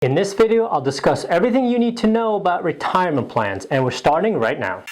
In this video, I'll discuss everything you need to know about retirement plans, and we're starting right now.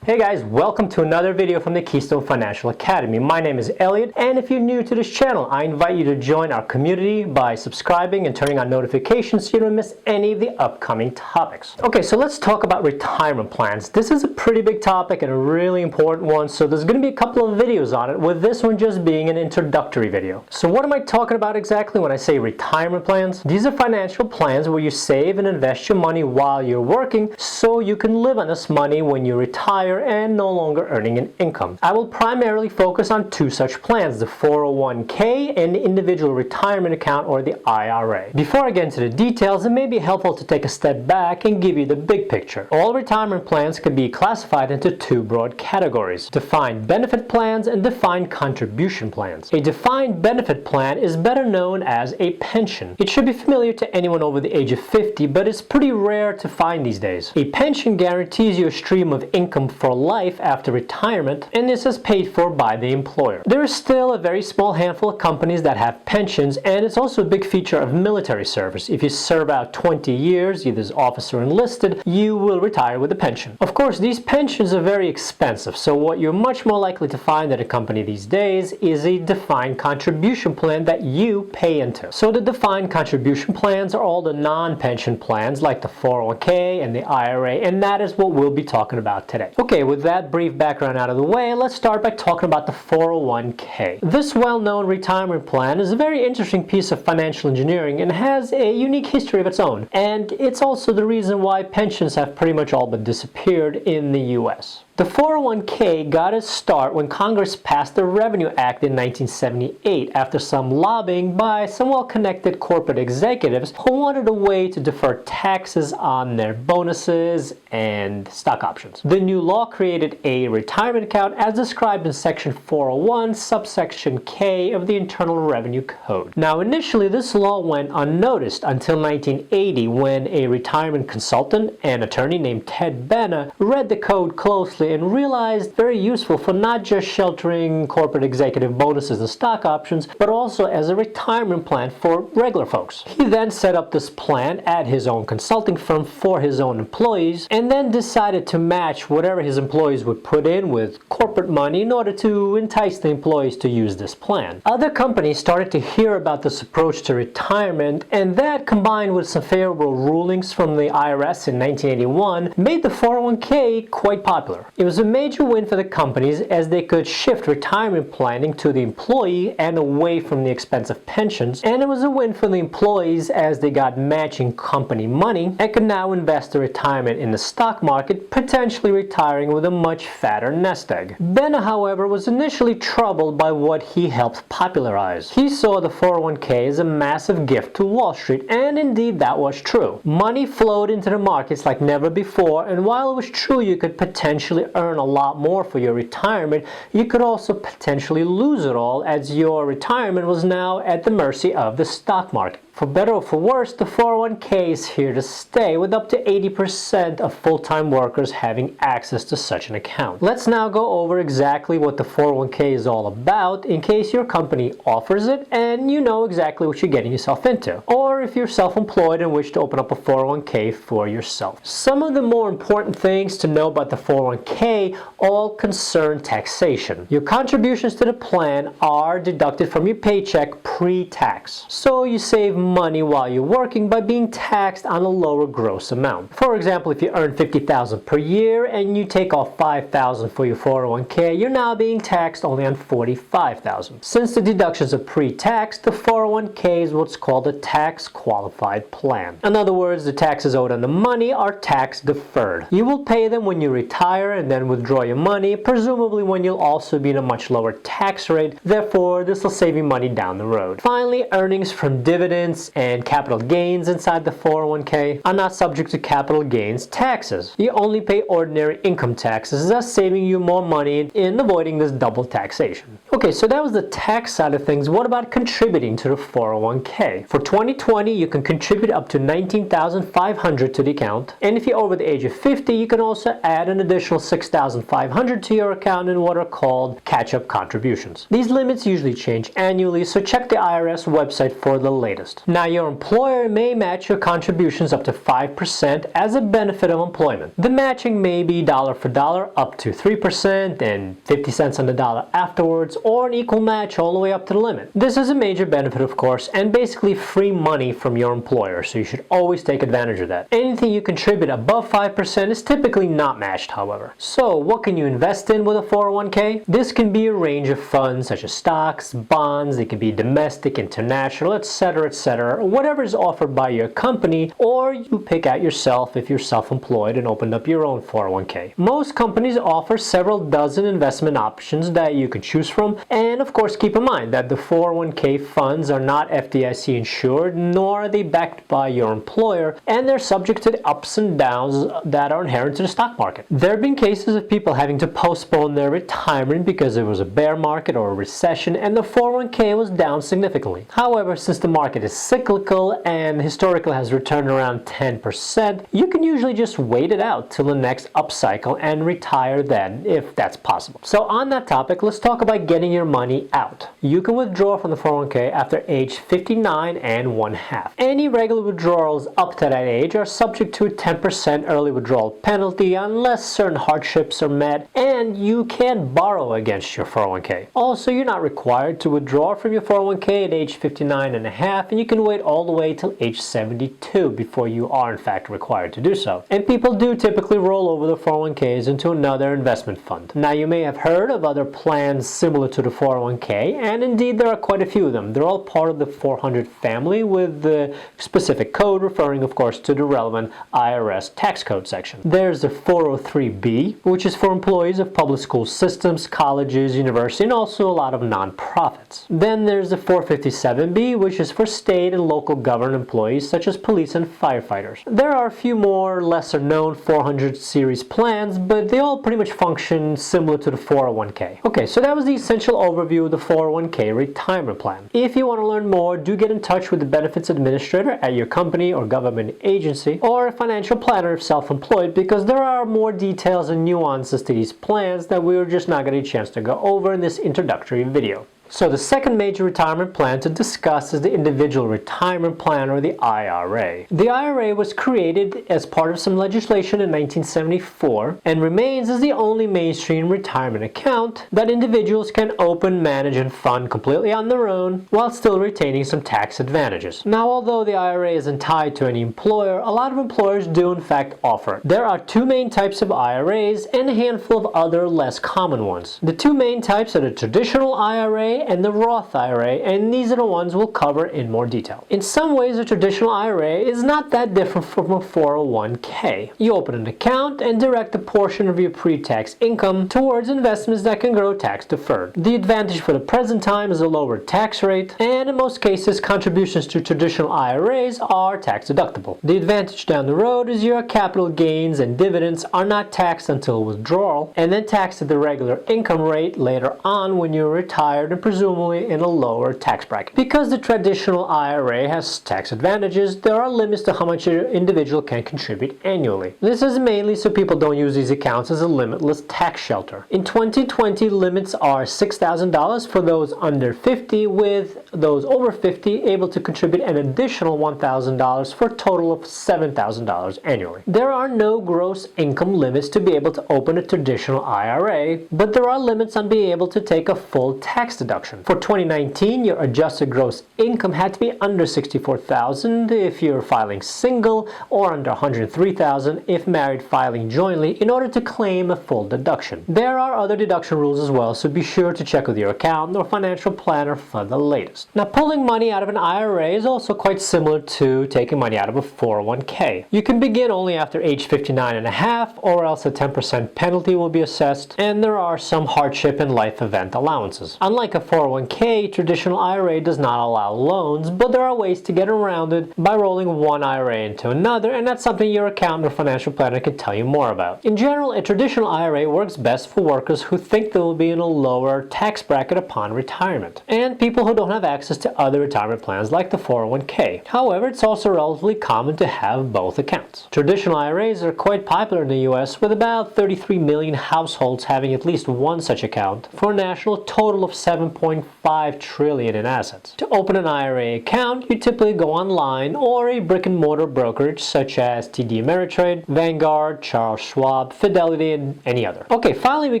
Hey guys, welcome to another video from the Keystone Financial Academy. My name is Elliot, and if you're new to this channel, I invite you to join our community by subscribing and turning on notifications so you don't miss any of the upcoming topics. Okay, so let's talk about retirement plans. This is a pretty big topic and a really important one, so there's going to be a couple of videos on it, with this one just being an introductory video. So what am I talking about exactly when I say retirement plans? These are financial plans where you save and invest your money while you're working so you can live on this money when you retire and no longer earning an income. I will primarily focus on two such plans, the 401k and the individual retirement account, or the IRA. Before I get into the details, it may be helpful to take a step back and give you the big picture. All retirement plans can be classified into two broad categories: defined benefit plans and defined contribution plans. A defined benefit plan is better known as a pension. It should be familiar to anyone over the age of 50, but it's pretty rare to find these days. A pension guarantees you a stream of income for life after retirement, and this is paid for by the employer. There is still a very small handful of companies that have pensions, and it's also a big feature of military service. If you serve out 20 years, either as officer or enlisted, you will retire with a pension. Of course, these pensions are very expensive, so what you're much more likely to find at a company these days is a defined contribution plan that you pay into. So the defined contribution plans are all the non-pension plans like the 401k and the IRA, and that is what we'll be talking about today. Okay, with that brief background out of the way, let's start by talking about the 401k. This well-known retirement plan is a very interesting piece of financial engineering and has a unique history of its own. And it's also the reason why pensions have pretty much all but disappeared in the US. The 401k got its start when Congress passed the Revenue Act in 1978 after some lobbying by some well-connected corporate executives who wanted a way to defer taxes on their bonuses and stock options. The new law created a retirement account as described in Section 401, subsection K of the Internal Revenue Code. Now, initially, this law went unnoticed until 1980 when a retirement consultant and attorney named Ted Benna read the code closely and realized very useful for not just sheltering corporate executive bonuses and stock options, but also as a retirement plan for regular folks. He then set up this plan at his own consulting firm for his own employees, and then decided to match whatever his employees would put in with corporate money in order to entice the employees to use this plan. Other companies started to hear about this approach to retirement, and that, combined with some favorable rulings from the IRS in 1981, made the 401k quite popular. It was a major win for the companies as they could shift retirement planning to the employee and away from the expensive pensions, and it was a win for the employees as they got matching company money and could now invest their retirement in the stock market, potentially retiring with a much fatter nest egg. Benna, however, was initially troubled by what he helped popularize. He saw the 401k as a massive gift to Wall Street, and indeed that was true. Money flowed into the markets like never before, and while it was true you could potentially earn a lot more for your retirement, you could also potentially lose it all, as your retirement was now at the mercy of the stock market. For better or for worse, the 401k is here to stay, with up to 80% of full-time workers having access to such an account. Let's now go over exactly what the 401k is all about in case your company offers it and you know exactly what you're getting yourself into, or if you're self-employed and wish to open up a 401k for yourself. Some of the more important things to know about the 401k all concern taxation. Your contributions to the plan are deducted from your paycheck pre-tax, so you save money while you're working by being taxed on a lower gross amount. For example, if you earn $50,000 per year and you take off $5,000 for your 401k, you're now being taxed only on $45,000. Since the deductions are pre-tax, the 401k is what's called a tax-qualified plan. In other words, the taxes owed on the money are tax deferred. You will pay them when you retire and then withdraw your money, presumably when you'll also be in a much lower tax rate. Therefore, this will save you money down the road. Finally, earnings from dividends investments and capital gains inside the 401k are not subject to capital gains taxes. You only pay ordinary income taxes, thus saving you more money in avoiding this double taxation. Okay, so that was the tax side of things. What about contributing to the 401k? For 2020, you can contribute up to $19,500 to the account, and if you're over the age of 50, you can also add an additional $6,500 to your account in what are called catch-up contributions. These limits usually change annually, so check the IRS website for the latest. Now, your employer may match your contributions up to 5% as a benefit of employment. The matching may be dollar for dollar up to 3% and 50 cents on the dollar afterwards, or an equal match all the way up to the limit. This is a major benefit, of course, and basically free money from your employer, so you should always take advantage of that. Anything you contribute above 5% is typically not matched, however. So what can you invest in with a 401k? This can be a range of funds such as stocks, bonds, it can be domestic, international, etc., whatever is offered by your company, or you pick out yourself if you're self-employed and opened up your own 401k. Most companies offer several dozen investment options that you can choose from, and of course keep in mind that the 401k funds are not FDIC insured, nor are they backed by your employer, and they're subject to the ups and downs that are inherent to the stock market. There have been cases of people having to postpone their retirement because there was a bear market or a recession and the 401k was down significantly. However, since the market is cyclical and historically has returned around 10%, you can usually just wait it out till the next upcycle and retire then, if that's possible. So on that topic, let's talk about getting your money out. You can withdraw from the 401k after age 59 and 1/2. Any regular withdrawals up to that age are subject to a 10% early withdrawal penalty unless certain hardships are met, and you can borrow against your 401k. Also, you're not required to withdraw from your 401k at age 59 and 1/2, and you can wait all the way till age 72 before you are in fact required to do so. And people do typically roll over the 401ks into another investment fund. Now, you may have heard of other plans similar to the 401k, and indeed there are quite a few of them. They're all part of the 400 family with the specific code referring, of course, to the relevant IRS tax code section. There's the 403b, which is for employees of public school systems, colleges, universities, and also a lot of nonprofits. Then there's the 457b, which is for state and local government employees such as police and firefighters. There are a few more lesser known 400 series plans, but they all pretty much function similar to the 401k. Okay, so that was the essential overview of the 401k retirement plan. If you want to learn more, do get in touch with the benefits administrator at your company or government agency, or a financial planner if self-employed, because there are more details and nuances to these plans that we're just not getting a chance to go over in this introductory video. So the second major retirement plan to discuss is the individual retirement plan, or the IRA. The IRA was created as part of some legislation in 1974 and remains as the only mainstream retirement account that individuals can open, manage, and fund completely on their own while still retaining some tax advantages. Now, although the IRA isn't tied to any employer, a lot of employers do in fact offer it. There are two main types of IRAs and a handful of other less common ones. The two main types are the traditional IRA and the Roth IRA, and these are the ones we'll cover in more detail. In some ways, a traditional IRA is not that different from a 401k. You open an account and direct a portion of your pre-tax income towards investments that can grow tax deferred. The advantage for the present time is a lower tax rate, and in most cases, contributions to traditional IRAs are tax deductible. The advantage down the road is your capital gains and dividends are not taxed until withdrawal, and then taxed at the regular income rate later on when you're retired and presumably in a lower tax bracket. Because the traditional IRA has tax advantages, there are limits to how much an individual can contribute annually. This is mainly so people don't use these accounts as a limitless tax shelter. In 2020, limits are $6,000 for those under 50, with those over 50 able to contribute an additional $1,000 for a total of $7,000 annually. There are no gross income limits to be able to open a traditional IRA, but there are limits on being able to take a full tax deduction. For 2019, your adjusted gross income had to be under $64,000 if you're filing single, or under $103,000 if married filing jointly, in order to claim a full deduction. There are other deduction rules as well, so be sure to check with your accountant or financial planner for the latest. Now, pulling money out of an IRA is also quite similar to taking money out of a 401k. You can begin only after age 59 and a half, or else a 10% penalty will be assessed, and there are some hardship and life event allowances. Unlike a 401k, traditional IRA does not allow loans, but there are ways to get around it by rolling one IRA into another, and that's something your accountant or financial planner can tell you more about. In general, a traditional IRA works best for workers who think they will be in a lower tax bracket upon retirement, and people who don't have access to other retirement plans like the 401k. However, it's also relatively common to have both accounts. Traditional IRAs are quite popular in the US, with about 33 million households having at least one such account, for a national total of $7.5 trillion in assets. To open an IRA account, you typically go online or a brick-and-mortar brokerage such as TD Ameritrade, Vanguard, Charles Schwab, Fidelity, and any other. Okay, finally we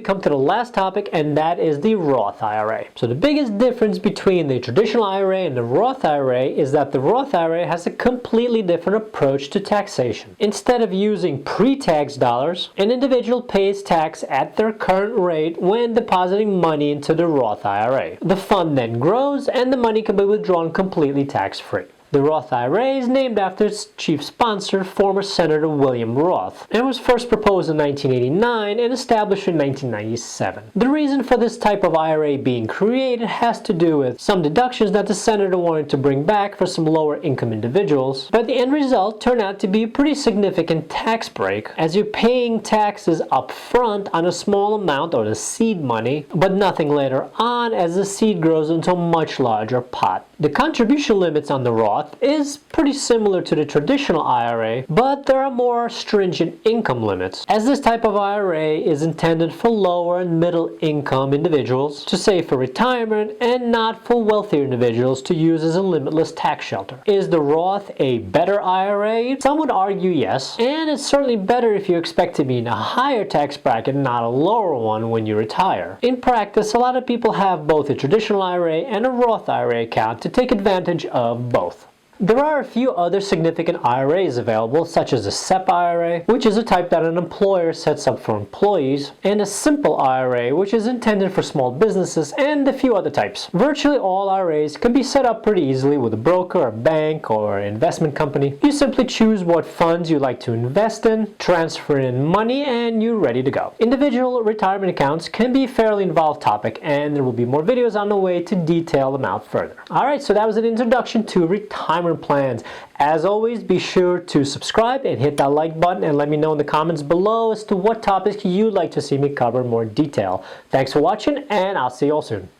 come to the last topic, and that is the Roth IRA. So the biggest difference between the traditional IRA and the Roth IRA is that the Roth IRA has a completely different approach to taxation. Instead of using pre-tax dollars, an individual pays tax at their current rate when depositing money into the Roth IRA. The fund then grows and the money can be withdrawn completely tax-free. The Roth IRA is named after its chief sponsor, former Senator William Roth, and was first proposed in 1989 and established in 1997. The reason for this type of IRA being created has to do with some deductions that the senator wanted to bring back for some lower income individuals, but the end result turned out to be a pretty significant tax break, as you're paying taxes up front on a small amount or the seed money, but nothing later on as the seed grows into a much larger pot. The contribution limits on the Roth is pretty similar to the traditional IRA, but there are more stringent income limits, as this type of IRA is intended for lower and middle income individuals to save for retirement and not for wealthier individuals to use as a limitless tax shelter. Is the Roth a better IRA? Some would argue yes, and it's certainly better if you expect to be in a higher tax bracket, not a lower one when you retire. In practice, a lot of people have both a traditional IRA and a Roth IRA account to take advantage of both. There are a few other significant IRAs available, such as a SEP IRA, which is a type that an employer sets up for employees, and a simple IRA, which is intended for small businesses, and a few other types. Virtually all IRAs can be set up pretty easily with a broker, a bank, or an investment company. You simply choose what funds you like to invest in, transfer in money, and you're ready to go. Individual retirement accounts can be a fairly involved topic, and there will be more videos on the way to detail them out further. Alright, so that was an introduction to retirement plans. As always, be sure to subscribe and hit that like button, and let me know in the comments below as to what topics you'd like to see me cover in more detail. Thanks for watching, and I'll see you all soon.